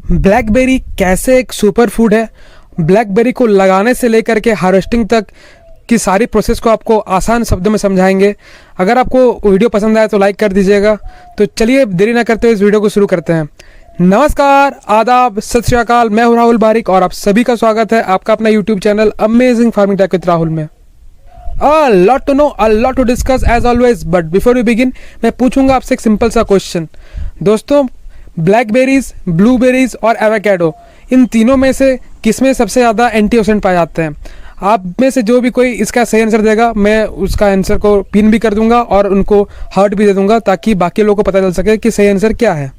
Blackberry कैसे एक super food है। ब्लैकबेरी को लगाने से लेकर के हार्वेस्टिंग तक की सारी प्रोसेस को आपको आसान शब्दों में समझाएंगे। अगर आपको वीडियो पसंद आए तो लाइक कर दीजिएगा। तो चलिए देरी ना करते हुए इस वीडियो को शुरू करते हैं। नमस्कार, आदाब, सत श्री अकाल। मैं हूं राहुल बारिक और आप सभी का स्वागत है आपका अपना YouTube channel amazing farming tech with Rahul में। A lot to know, a lot to discuss as always, but before we begin, मैं पूछूंगा आपसे एक सिंपल सा क्वेश्चन। दोस्तों, ब्लैकबेरीज, ब्लूबेरीज और एवोकेडो, इन तीनों में से किसमें सबसे ज़्यादा एंटीऑक्सीडेंट पाए जाते हैं? आप में से जो भी कोई इसका सही आंसर देगा, मैं उसका आंसर को पिन भी कर दूंगा और उनको हार्ट भी दे दूंगा ताकि बाकी लोगों को पता चल सके कि सही आंसर क्या है।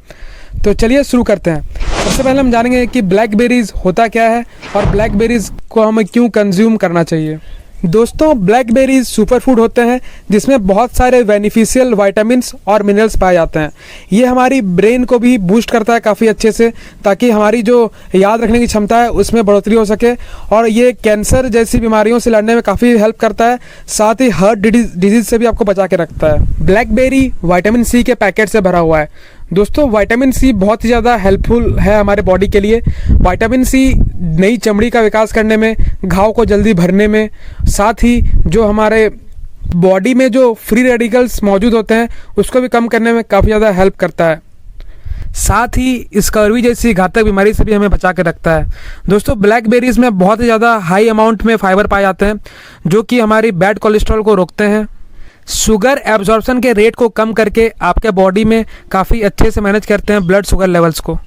तो चलिए शुरू करते हैं। सबसे पहले हम जानेंगे कि ब्लैकबेरीज होता क्या है और ब्लैकबेरीज को हमें क्यों कंज्यूम करना चाहिए। दोस्तों, ब्लैकबेरीज सुपर फूड होते हैं जिसमें बहुत सारे बेनिफिशियल विटामिन्स और मिनरल्स पाए जाते हैं। ये हमारी ब्रेन को भी बूस्ट करता है काफ़ी अच्छे से, ताकि हमारी जो याद रखने की क्षमता है उसमें बढ़ोतरी हो सके, और ये कैंसर जैसी बीमारियों से लड़ने में काफ़ी हेल्प करता है। साथ ही हार्ट डिजीज से भी आपको बचा के रखता है। ब्लैकबेरी विटामिन सी के पैकेट से भरा हुआ है। दोस्तों, विटामिन सी बहुत ही ज़्यादा हेल्पफुल है हमारे बॉडी के लिए। विटामिन सी नई चमड़ी का विकास करने में, घाव को जल्दी भरने में, साथ ही जो हमारे बॉडी में जो फ्री रेडिकल्स मौजूद होते हैं उसको भी कम करने में काफ़ी ज़्यादा हेल्प करता है। साथ ही स्कर्वी जैसी घातक बीमारी से भी हमें बचा के रखता है। दोस्तों, ब्लैकबेरीज में बहुत ही ज़्यादा हाई अमाउंट में फाइबर पाए जाते हैं जो कि हमारी बैड कोलेस्ट्रॉल को रोकते हैं। शुगर एब्जॉर्प्शन के रेट को कम करके आपके बॉडी में काफ़ी अच्छे से मैनेज करते हैं ब्लड शुगर लेवल्स को।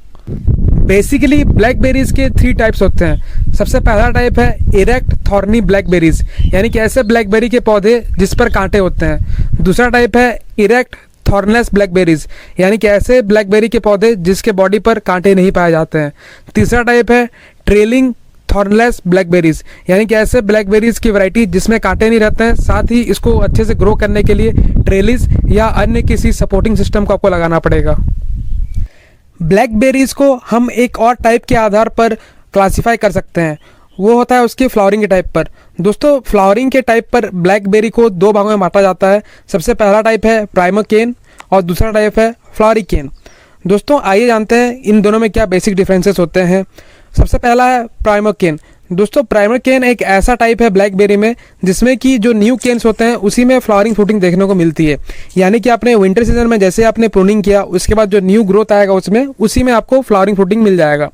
बेसिकली ब्लैकबेरीज के 3 टाइप्स होते हैं। सबसे पहला टाइप है इरेक्ट थॉर्नी ब्लैकबेरीज, यानी कि ऐसे ब्लैकबेरी के पौधे जिस पर कांटे होते हैं। दूसरा टाइप है इरेक्ट थॉर्नलेस ब्लैकबेरीज, यानी कि ऐसे ब्लैकबेरी के पौधे जिसके बॉडी पर कांटे नहीं पाए जाते हैं। तीसरा टाइप है ट्रेलिंग थॉर्नलेस ब्लैकबेरीज, यानी कि ऐसे ब्लैकबेरीज की वैरायटी जिसमें कांटे नहीं रहते हैं। साथ ही इसको अच्छे से ग्रो करने के लिए ट्रेलिस या अन्य किसी सपोर्टिंग सिस्टम को आपको लगाना पड़ेगा। ब्लैकबेरीज को हम एक और टाइप के आधार पर क्लासिफाई कर सकते हैं, वो होता है उसके फ्लावरिंग के टाइप पर। दोस्तों, फ्लावरिंग के टाइप पर ब्लैकबेरी को 2 भागों में बांटा जाता है। सबसे पहला टाइप है प्राइमर केन और दूसरा टाइप है फ्लावरिंग केन। दोस्तों, आइए जानते हैं इन दोनों में क्या बेसिक डिफरेंसेस होते हैं। सबसे पहला है प्राइमर केन। दोस्तों, प्राइमर केन एक ऐसा टाइप है ब्लैकबेरी में जिसमें कि जो न्यू केन्स होते हैं उसी में फ्लावरिंग फ्रूटिंग देखने को मिलती है। यानी कि आपने विंटर सीजन में जैसे आपने प्रूनिंग किया, उसके बाद जो न्यू ग्रोथ आएगा उसमें उसी में आपको फ्लावरिंग फ्रूटिंग मिल जाएगा।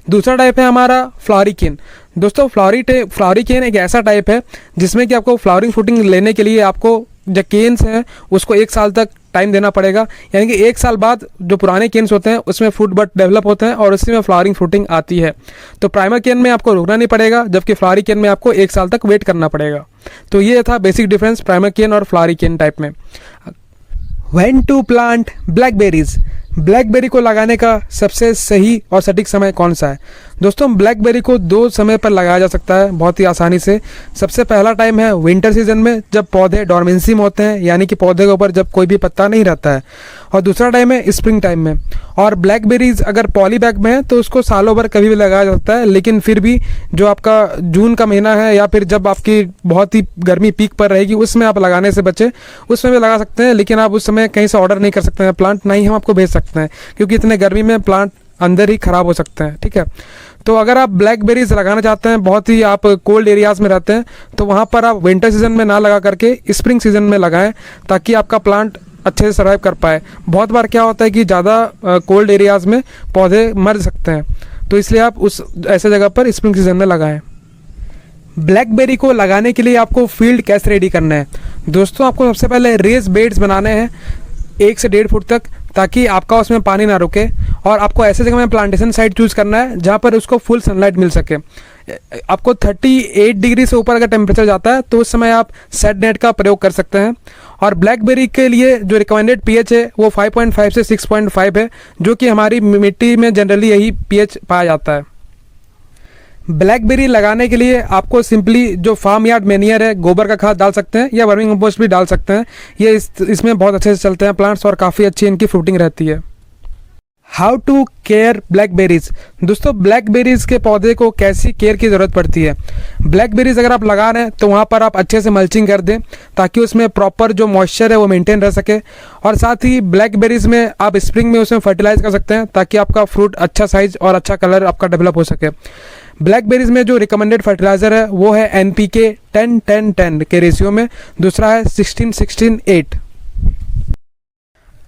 दूसरा टाइप है हमारा फ्लावरी केन। दोस्तों, फ्लावरी केन एक ऐसा टाइप है जिसमें कि आपको फ्लावरिंग फ्रूटिंग लेने के लिए आपको जो केन्स हैं उसको 1 साल तक टाइम देना पड़ेगा। यानी कि 1 साल बाद जो पुराने केन्स होते हैं उसमें फ्रूट बट डेवलप होते हैं और उसी में फ्लावरिंग फ्रूटिंग आती है। तो प्राइमर केन में आपको रुकना नहीं पड़ेगा, जबकि फ्लावरी केन में आपको 1 साल तक वेट करना पड़ेगा। तो ये था बेसिक डिफरेंस प्राइमर केन और फ्लावरी केन टाइप में। When to plant blackberries, blackberry को लगाने का सबसे सही और सटीक समय कौन सा है? दोस्तों, ब्लैकबेरी को 2 समय पर लगाया जा सकता है बहुत ही आसानी से। सबसे पहला टाइम है विंटर सीजन में, जब पौधे डॉर्मेंसी में होते हैं, यानी कि पौधे के ऊपर जब कोई भी पत्ता नहीं रहता है। और दूसरा टाइम है स्प्रिंग टाइम में। और ब्लैकबेरीज अगर पॉली बैग में है तो उसको सालों भर कभी भी लगाया जा सकता है, लेकिन फिर भी जो आपका जून का महीना है या फिर जब आपकी बहुत ही गर्मी पीक पर रहेगी उसमें आप लगाने से बचे। उसमें भी लगा सकते हैं, लेकिन आप उस समय कहीं से ऑर्डर नहीं कर सकते हैं प्लांट, ना ही हम आपको भेज सकते हैं, क्योंकि इतने गर्मी में प्लांट अंदर ही ख़राब हो सकते हैं। ठीक है, तो अगर आप ब्लैकबेरीज लगाना चाहते हैं, बहुत ही आप कोल्ड एरियाज़ में रहते हैं, तो वहाँ पर आप विंटर सीजन में ना लगा करके स्प्रिंग सीजन में लगाएं, ताकि आपका प्लांट अच्छे से सर्वाइव कर पाए। बहुत बार क्या होता है कि ज़्यादा कोल्ड एरियाज़ में पौधे मर सकते हैं, तो इसलिए आप उस ऐसे जगह पर स्प्रिंग सीजन में लगाएं। ब्लैकबेरी को लगाने के लिए आपको फील्ड कैसे रेडी करना है? दोस्तों, आपको सबसे पहले रेस बेड्स बनाने हैं 1 से 1.5 फुट तक, ताकि आपका उसमें पानी ना रुके। और आपको ऐसे जगह में प्लांटेशन साइट चूज़ करना है जहाँ पर उसको फुल सनलाइट मिल सके। आपको 38 डिग्री से ऊपर अगर टेम्परेचर जाता है तो उस समय आप सेट नेट का प्रयोग कर सकते हैं। और ब्लैकबेरी के लिए जो रिकमेंडेड पीएच है वो 5.5 से 6.5 है, जो कि हमारी मिट्टी में जनरली यही पीएच पाया जाता है। ब्लैकबेरी लगाने के लिए आपको सिंपली जो फार्म यार्ड मैन्योर है, गोबर का खाद डाल सकते हैं या वर्मिंग कंपोस्ट भी डाल सकते हैं। ये इसमें बहुत अच्छे से चलते हैं प्लांट्स और काफ़ी अच्छी इनकी फ्रूटिंग रहती है। How to care blackberries. दोस्तों ब्लैकबेरीज के पौधे को कैसी केयर की ज़रूरत पड़ती है। ब्लैकबेरीज अगर आप लगा रहे हैं तो वहाँ पर आप अच्छे से मल्चिंग कर दें ताकि उसमें प्रॉपर जो मॉइस्चर है वो मेंटेन रह सके, और साथ ही ब्लैकबेरीज में आप स्प्रिंग में उसमें फर्टिलाइज कर सकते हैं ताकि आपका फ्रूट अच्छा साइज और अच्छा कलर आपका डेवलप हो सके। ब्लैकबेरीज में जो रिकमेंडेड फर्टिलाइज़र है वो है NPK 10-10-10 के रेशियो में, दूसरा है 16-16-8।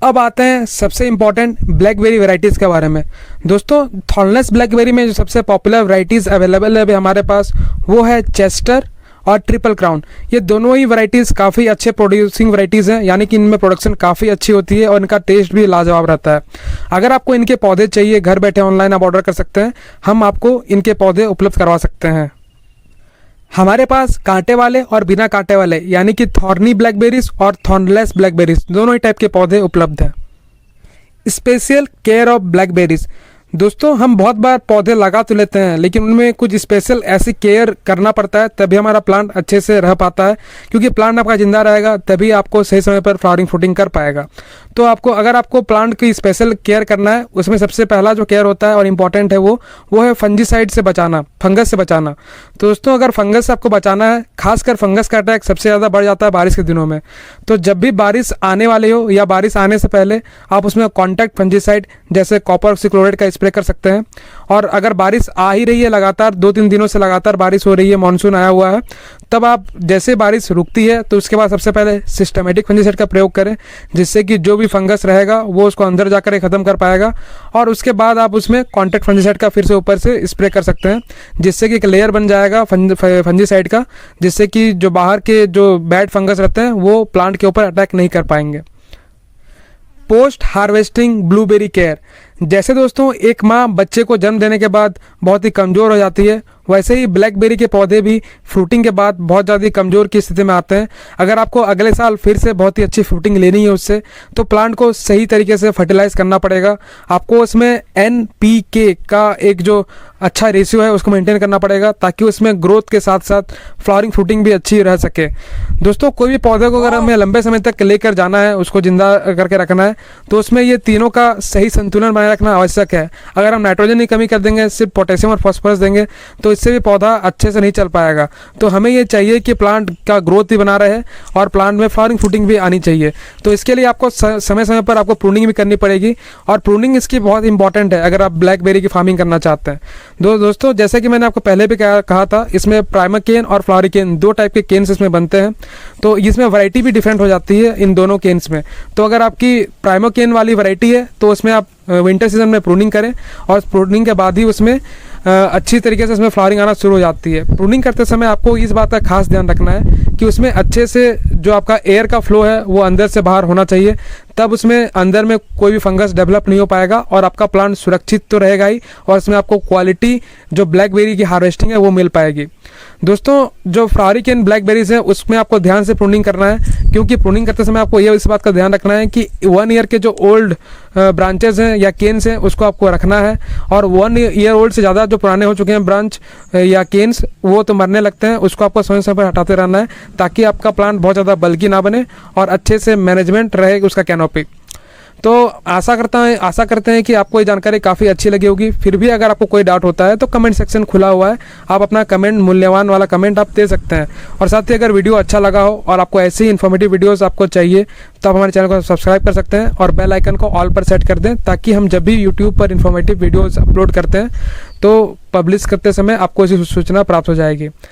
अब आते हैं सबसे इम्पॉर्टेंट ब्लैकबेरी वैरायटीज़ के बारे में। दोस्तों थॉर्नलेस ब्लैकबेरी में जो सबसे पॉपुलर वैरायटीज़ अवेलेबल है अभी हमारे पास वो है चेस्टर और ट्रिपल क्राउन। ये दोनों ही वैरायटीज़ काफ़ी अच्छे प्रोड्यूसिंग वैरायटीज़ हैं, यानी कि इनमें प्रोडक्शन काफ़ी अच्छी होती है और इनका टेस्ट भी लाजवाब रहता है। अगर आपको इनके पौधे चाहिए घर बैठे ऑनलाइन आप ऑर्डर कर सकते हैं, हम आपको इनके पौधे उपलब्ध करवा सकते हैं। हमारे पास कांटे वाले और बिना कांटे वाले यानी कि थॉर्नी ब्लैकबेरीज और थॉर्नलेस ब्लैकबेरीज दोनों ही टाइप के पौधे उपलब्ध हैं। Special care of blackberries. दोस्तों हम बहुत बार पौधे लगा तो लेते हैं लेकिन उनमें कुछ स्पेशल ऐसी केयर करना पड़ता है तभी हमारा प्लांट अच्छे से रह पाता है, क्योंकि प्लांट आपका जिंदा रहेगा तभी आपको सही समय पर फ्लावरिंग फ्रूटिंग कर पाएगा। तो अगर आपको प्लांट की स्पेशल केयर करना है उसमें सबसे पहला जो केयर होता है और इम्पॉर्टेंट है वो है फंजीसाइड से बचाना, फंगस से बचाना। तो दोस्तों अगर फंगस से आपको बचाना है, खासकर फंगस का अटैक सबसे ज़्यादा बढ़ जाता है बारिश के दिनों में, तो जब भी बारिश आने वाली हो या बारिश आने से पहले आप उसमें कॉन्टैक्ट फंजीसाइड जैसे कॉपर ऑक्सीक्लोराइड का स्प्रे कर सकते हैं। और अगर बारिश आ ही रही है लगातार 2-3 दिनों से लगातार बारिश हो रही है, मानसून आया हुआ है, तब आप जैसे बारिश रुकती है तो उसके बाद सबसे पहले सिस्टमेटिक फंजीसाइड का प्रयोग करें, जिससे कि जो भी फंगस रहेगा वो उसको अंदर जाकर ख़त्म कर पाएगा। और उसके बाद आप उसमें कॉन्टैक्ट फंजीसाइड का फिर से ऊपर से स्प्रे कर सकते हैं, जिससे कि एक लेयर बन जाएगा फंजीसाइड का, जिससे कि जो बाहर के जो बैड फंगस रहते हैं वो प्लांट के ऊपर अटैक नहीं कर पाएंगे। Post harvesting blueberry care. जैसे दोस्तों एक माँ बच्चे को जन्म देने के बाद बहुत ही कमज़ोर हो जाती है, वैसे ही ब्लैकबेरी के पौधे भी फ्रूटिंग के बाद बहुत ज़्यादा कमज़ोर की स्थिति में आते हैं। अगर आपको अगले साल फिर से बहुत ही अच्छी फ्रूटिंग लेनी है उससे, तो प्लांट को सही तरीके से फर्टिलाइज़ करना पड़ेगा। आपको उसमें NPK का एक जो अच्छा रेशियो है उसको मेंटेन करना पड़ेगा ताकि उसमें ग्रोथ के साथ साथ फ्लावरिंग फ्रूटिंग भी अच्छी रह सके। दोस्तों कोई भी पौधे को अगर हमें लंबे समय तक लेकर जाना है, उसको जिंदा करके रखना है, तो उसमें ये तीनों का सही संतुलन बनाए रखना आवश्यक है। अगर हम नाइट्रोजन की कमी कर देंगे, सिर्फ पोटेशियम और फॉस्फोरस देंगे, तो इससे भी पौधा अच्छे से नहीं चल पाएगा। तो हमें ये चाहिए कि प्लांट का ग्रोथ भी बना रहे और प्लांट में फ्लावरिंग फ्रूटिंग भी आनी चाहिए। तो इसके लिए आपको समय समय पर आपको प्रूनिंग भी करनी पड़ेगी, और प्रूनिंग इसकी बहुत इंपॉर्टेंट है अगर आप ब्लैकबेरी की फार्मिंग करना चाहते हैं। दोस्तों जैसे कि मैंने आपको पहले भी कहा था, इसमें प्राइमर केन और फ्लावरी केन दो टाइप के केन्स इसमें बनते हैं, तो इसमें वैरायटी भी डिफरेंट हो जाती है इन दोनों केन्स में। तो अगर आपकी प्राइमर केन वाली वैरायटी है तो उसमें आप विंटर सीजन में प्रूनिंग करें, और प्रूनिंग के बाद ही उसमें अच्छी तरीके से उसमें फ्लावरिंग आना शुरू हो जाती है। प्रूनिंग करते समय आपको इस बात का खास ध्यान रखना है कि उसमें अच्छे से जो आपका एयर का फ्लो है वो अंदर से बाहर होना चाहिए, तब उसमें अंदर में कोई भी फंगस डेवलप नहीं हो पाएगा और आपका प्लांट सुरक्षित तो रहेगा ही, और उसमें आपको क्वालिटी जो ब्लैकबेरी की हार्वेस्टिंग है वो मिल पाएगी। दोस्तों जो फ्लावरी केन ब्लैकबेरीज है उसमें आपको ध्यान से प्रूनिंग करना है, क्योंकि प्रूनिंग करते समय आपको इस बात का ध्यान रखना है कि 1 ईयर के जो ओल्ड ब्रांचेस हैं या केन्स हैं उसको आपको रखना है, और 1 ईयर ओल्ड से ज़्यादा जो पुराने हो चुके हैं ब्रांच या केन्स वो तो मरने लगते हैं, उसको आपको समय समय पर हटाते रहना है ताकि आपका प्लांट बहुत ज़्यादा बल्कि ना बने और अच्छे से मैनेजमेंट रहे उसका कैनोपी। तो आशा करते हैं कि आपको ये जानकारी काफ़ी अच्छी लगी होगी। फिर भी अगर आपको कोई डाउट होता है तो कमेंट सेक्शन खुला हुआ है, आप अपना कमेंट, मूल्यवान वाला कमेंट आप दे सकते हैं। और साथ ही अगर वीडियो अच्छा लगा हो और आपको ऐसी ही इन्फॉर्मेटिव वीडियोस आपको चाहिए तो आप हमारे चैनल को सब्सक्राइब कर सकते हैं और बेल आइकन को ऑल पर सेट कर दें, ताकि हम जब भी यूट्यूब पर इन्फॉर्मेटिव वीडियोज़ अपलोड करते हैं तो पब्लिश करते समय आपको इसी सूचना प्राप्त हो जाएगी।